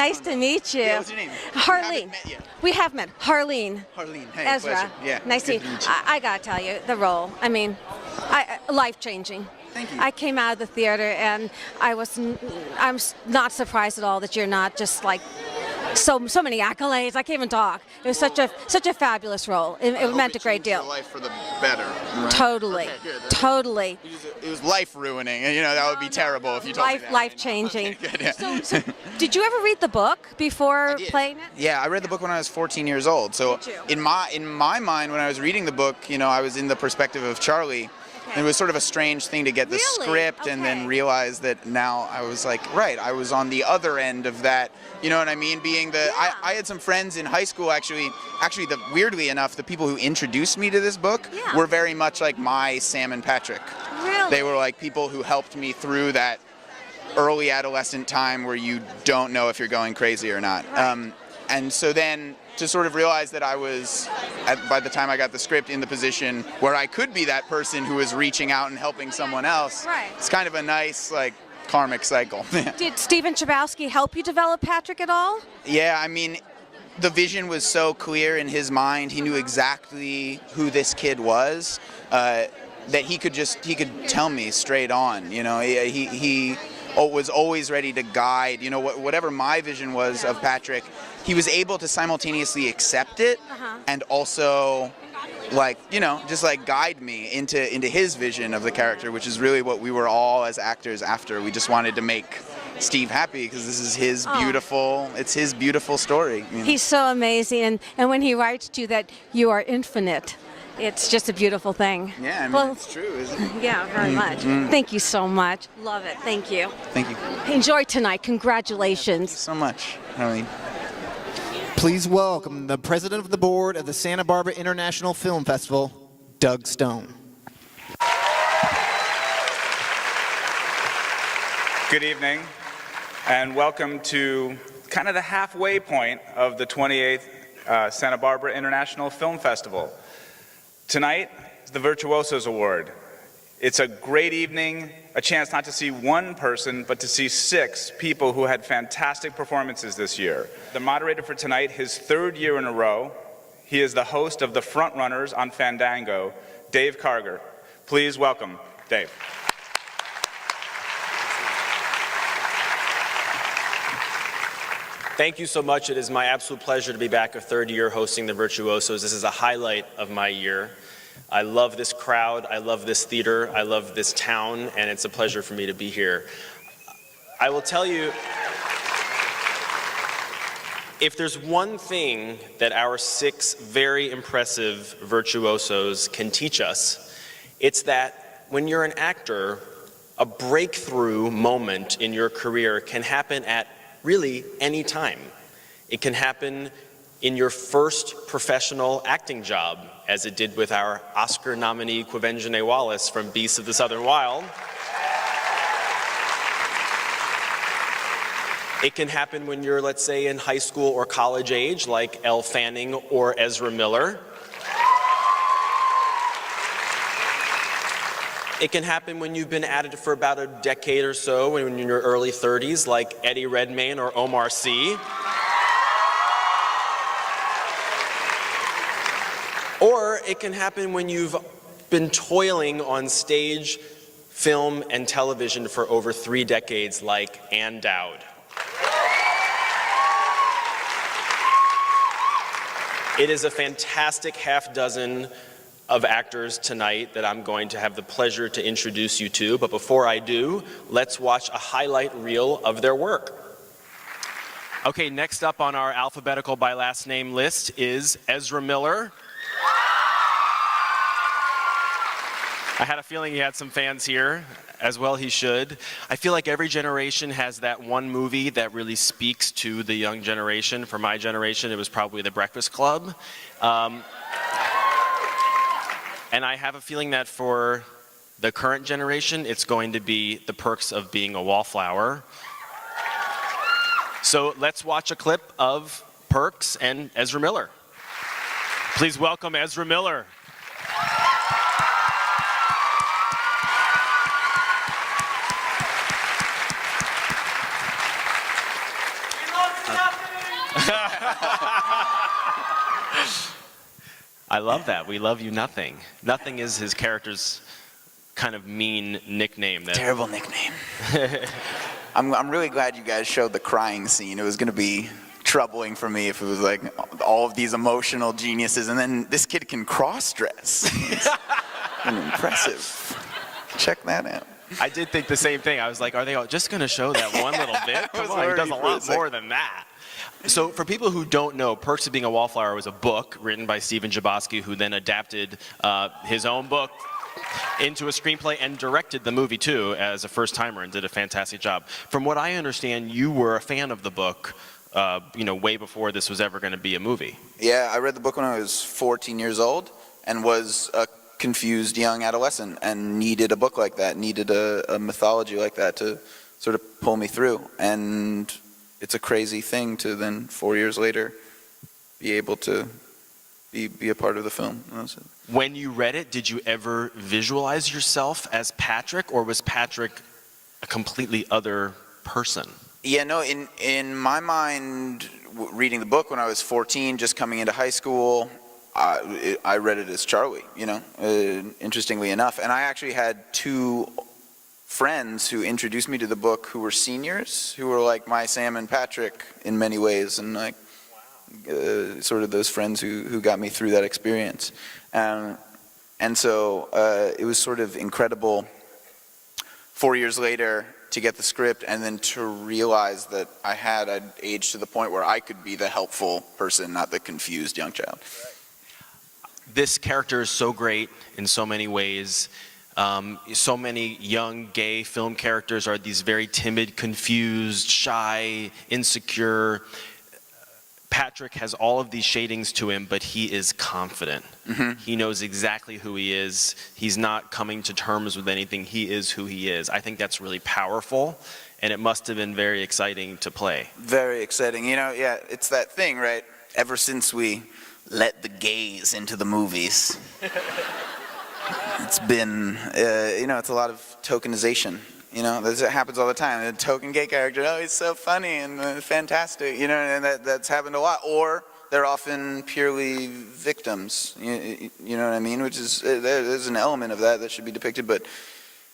Nice to meet you. Yeah, what's your name? Harleen. We have met. Harleen. Harleen. Hey, Ezra. pleasure. Yeah. Nice to meet you. I gotta tell you, the role. I mean, life-changing. Thank you. I came out of the theater and I'm not surprised at all that you're not just like so many accolades. I can't even talk. It was such a fabulous role. It meant a great deal. Your life for the better. Right? Totally. Okay, good. Totally. It was life ruining. You know, that would be terrible if you told me that. Life changing. Okay, good, yeah. So, did you ever read the book before playing it? Yeah, I read the book when I was 14 years old. So in my mind, when I was reading the book, you know, I was in the perspective of Charlie. Okay. And it was sort of a strange thing to get the script and then realize that now I was like, right, I was on the other end of that. You know what I mean? Being the, I had some friends in high school actually, weirdly enough, the people who introduced me to this book were very much like my Sam and Patrick. Really? They were like people who helped me through that early adolescent time where you don't know if you're going crazy or not. Right. And so then to sort of realize that I was, by the time I got the script, in the position where I could be that person who was reaching out and helping someone else. Right. It's kind of a nice, like, karmic cycle. Did Stephen Chbosky help you develop Patrick at all? Yeah, I mean, the vision was so clear in his mind. He knew exactly who this kid was, that he could tell me straight on. You know, he was always ready to guide. You know, whatever my vision was of Patrick, he was able to simultaneously accept it and also, like, you know, just like guide me into his vision of the character, which is really what we were all as actors after. We just wanted to make Steve happy because this is his beautiful, it's his beautiful story. You know? He's so amazing, and when he writes to you that you are infinite, it's just a beautiful thing. Yeah, I mean, it's true, isn't it? Yeah, very much. Thank you so much. Love it. Thank you. Thank you. Enjoy tonight. Congratulations. Thank you so much, Harleen. Please welcome the president of the board of the Santa Barbara International Film Festival, Doug Stone. Good evening, and welcome to kind of the halfway point of the 28th Santa Barbara International Film Festival. Tonight is the Virtuosos Award. It's a great evening, a chance not to see one person, but to see 6 people who had fantastic performances this year. The moderator for tonight, his 3rd year in a row, he is the host of The Frontrunners on Fandango, Dave Karger. Please welcome Dave. Thank you so much. It is my absolute pleasure to be back a 3rd year hosting the Virtuosos. This is a highlight of my year. I love this crowd, I love this theater, I love this town, and it's a pleasure for me to be here. I will tell you, if there's one thing that our 6 very impressive virtuosos can teach us, it's that when you're an actor, a breakthrough moment in your career can happen at really any time. It can happen in your first professional acting job, as it did with our Oscar nominee Quvenzhané Wallis from Beasts of the Southern Wild. It can happen when you're, let's say, in high school or college age, like Elle Fanning or Ezra Miller. It can happen when you've been at it for about a decade or so, when you're in your early 30s, like Eddie Redmayne or Omar Sy. Or it can happen when you've been toiling on stage, film, and television for over 3 decades, like Ann Dowd. It is a fantastic half dozen of actors tonight that I'm going to have the pleasure to introduce you to, but before I do, let's watch a highlight reel of their work. Okay, next up on our alphabetical by last name list is Ezra Miller. I had a feeling he had some fans here, as well he should. I feel like every generation has that one movie that really speaks to the young generation. For my generation, it was probably The Breakfast Club. And I have a feeling that for the current generation, it's going to be The Perks of Being a Wallflower. So let's watch a clip of Perks and Ezra Miller. Please welcome Ezra Miller. I love that. We love you, Nothing. Nothing is his character's kind of mean nickname. Terrible nickname. I'm really glad you guys showed the crying scene. It was going to be troubling for me if it was like all of these emotional geniuses, and then this kid can cross-dress. It's impressive. Check that out. I did think the same thing. I was like, are they all just going to show that one little bit? Come on, he does a lot more than that. So for people who don't know, Perks of Being a Wallflower was a book written by Stephen Chbosky, who then adapted his own book into a screenplay and directed the movie too as a first-timer and did a fantastic job. From what I understand, you were a fan of the book, way before this was ever going to be a movie. Yeah, I read the book when I was 14 years old and was a confused young adolescent and needed a book like that, needed a mythology like that to sort of pull me through. And it's a crazy thing to then 4 years later be able to be a part of the film. When you read it, did you ever visualize yourself as Patrick, or was Patrick a completely other person? Yeah, no, in my mind, reading the book when I was 14, just coming into high school, I read it as Charlie, interestingly enough. And I actually had two friends who introduced me to the book who were seniors, who were like my Sam and Patrick in many ways, and like sort of those friends who got me through that experience. And so it was sort of incredible 4 years later to get the script and then to realize that I'd aged to the point where I could be the helpful person, not the confused young child. This character is so great in so many ways. So many young gay film characters are these very timid, confused, shy, insecure. Patrick has all of these shadings to him, but he is confident. Mm-hmm. He knows exactly who he is. He's not coming to terms with anything. He is who he is. I think that's really powerful, and it must have been very exciting to play. Very exciting. Yeah, it's that thing, right? Ever since we let the gays into the movies, it's been, it's a lot of tokenization. This happens all the time. The token gay character, oh, he's so funny and fantastic, and that's happened a lot. Or they're often purely victims, you know what I mean? Which is, there's an element of that should be depicted, but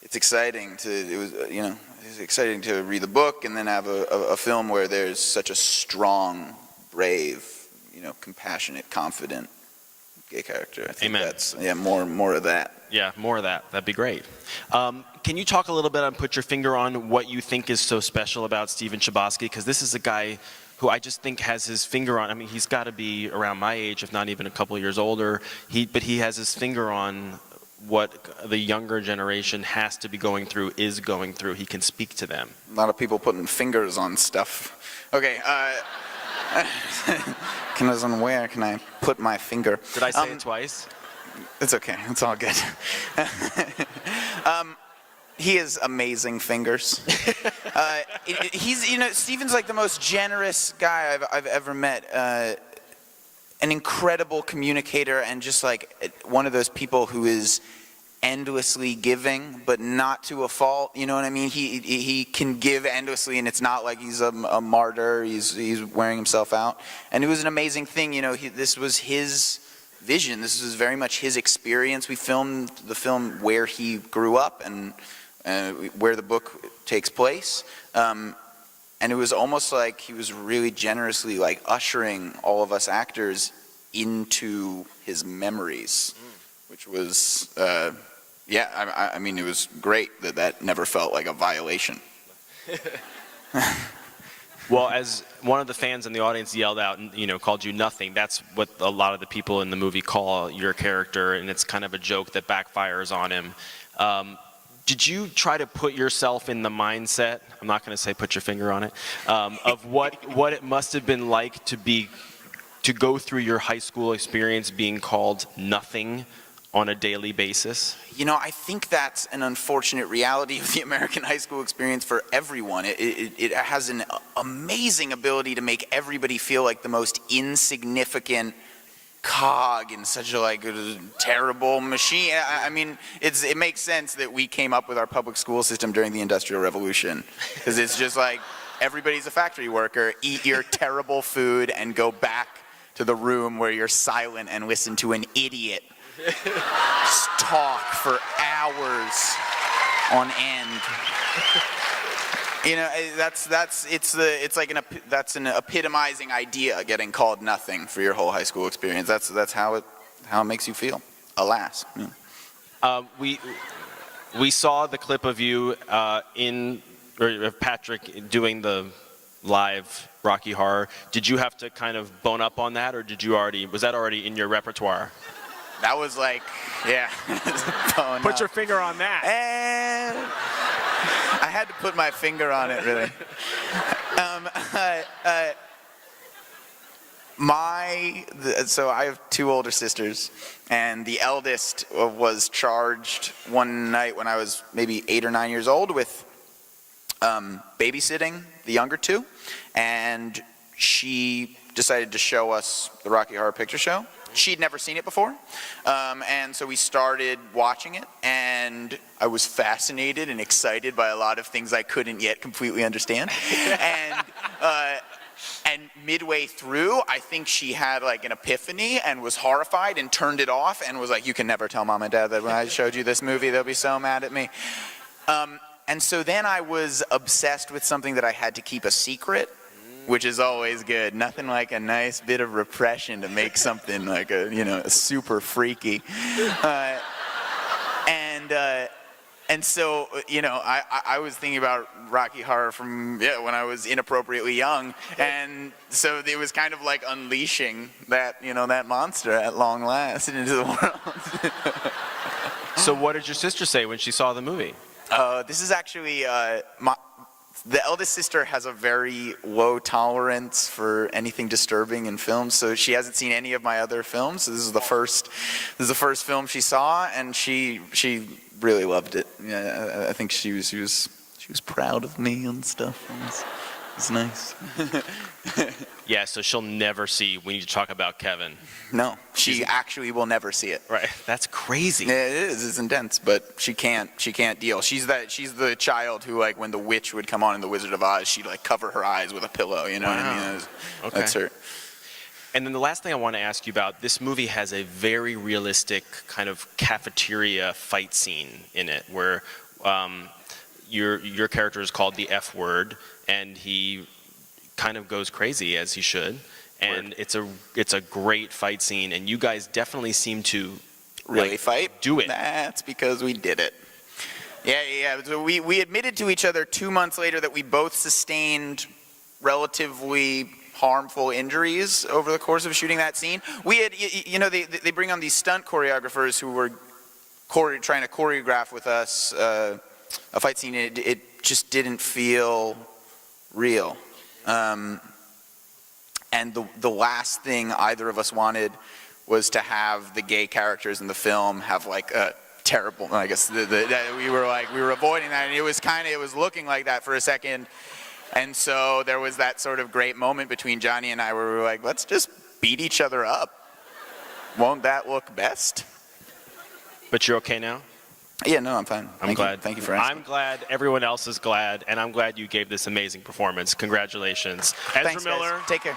it's exciting it's exciting to read the book and then have a film where there's such a strong, brave, compassionate, confident gay character. I think Amen. That's, more of that. Yeah, more of that. That'd be great. Can you talk a little bit and put your finger on what you think is so special about Stephen Chbosky? Because this is a guy who I just think has his finger on. I mean, he's got to be around my age, if not even a couple of years older. But he has his finger on what the younger generation has to be going through, is going through. He can speak to them. A lot of people putting fingers on stuff. Okay. Where can I put my finger? Did I say it twice? It's okay. It's all good. He has amazing fingers. Stephen's like the most generous guy I've ever met. An incredible communicator and just like one of those people who is endlessly giving, but not to a fault. You know what I mean? He can give endlessly, and it's not like he's a martyr. He's wearing himself out. And it was an amazing thing. This was his vision. This was very much his experience. We filmed the film where he grew up and where the book takes place. And it was almost like he was really generously like ushering all of us actors into his memories, which was, I mean, it was great that never felt like a violation. Well, as one of the fans in the audience yelled out and, called you Nothing, that's what a lot of the people in the movie call your character, and it's kind of a joke that backfires on him. Did you try to put yourself in the mindset, I'm not going to say put your finger on it, of what it must have been like to go through your high school experience being called Nothing on a daily basis? I think that's an unfortunate reality of the American high school experience for everyone. It has an amazing ability to make everybody feel like the most insignificant cog in such a terrible machine. I mean, it makes sense that we came up with our public school system during the Industrial Revolution, because it's just like everybody's a factory worker. Eat your terrible food and go back to the room where you're silent and listen to an idiot just talk for hours on end. You know, that's an epitomizing idea, getting called nothing for your whole high school experience. That's how it makes you feel. Alas. Yeah. We saw the clip of you or Patrick doing the live Rocky Horror. Did you have to kind of bone up on that, or was that already in your repertoire? That was like, yeah. Put your finger on that. And I had to put my finger on it, really. So I have two older sisters, and the eldest was charged one night when I was maybe 8 or 9 years old with babysitting the younger two, and she decided to show us the Rocky Horror Picture Show. She'd never seen it before, and so we started watching it, and I was fascinated and excited by a lot of things I couldn't yet completely understand. And midway through, I think she had like an epiphany and was horrified and turned it off and was like, "You can never tell Mom and Dad that when I showed you this movie, they'll be so mad at me." And so then I was obsessed with something that I had to keep a secret, which is always good. Nothing like a nice bit of repression to make something like super freaky. And so, I was thinking about Rocky Horror from when I was inappropriately young, and so it was kind of like unleashing that that monster at long last into the world. So what did your sister say when she saw the movie? This is actually the eldest sister has a very low tolerance for anything disturbing in films, so she hasn't seen any of my other films. So this is the first film she saw, and she really loved it. Yeah, I think she was proud of me and stuff. It's nice. Yeah, so she'll never see We Need to Talk About Kevin. No, she actually will never see it. Right, that's crazy. Yeah, it is. It's intense, but she can't deal. She's the child who, like, when the witch would come on in The Wizard of Oz, she'd like cover her eyes with a pillow. You know what I mean? Okay. That's her. And then the last thing I want to ask you about, this movie has a very realistic kind of cafeteria fight scene in it, where your character is called the F word, and he kind of goes crazy, as he should. And it's a great fight scene, and you guys definitely seem to really fight. Do it. That's because we did it. Yeah. So we admitted to each other 2 months later that we both sustained relatively harmful injuries over the course of shooting that scene. We had, they bring on these stunt choreographers who were trying to choreograph with us a fight scene. It just didn't feel real. And the last thing either of us wanted was to have the gay characters in the film have like a terrible, I guess we were avoiding that, and it was looking like that for a second. And so there was that sort of great moment between Johnny and I where we were like, let's just beat each other up. Won't that look best? But you're okay now? Yeah, no, I'm fine. I'm glad. Thank you for asking. I'm glad everyone else is glad, and I'm glad you gave this amazing performance. Congratulations. Ezra Thanks, Miller. guys. Take care.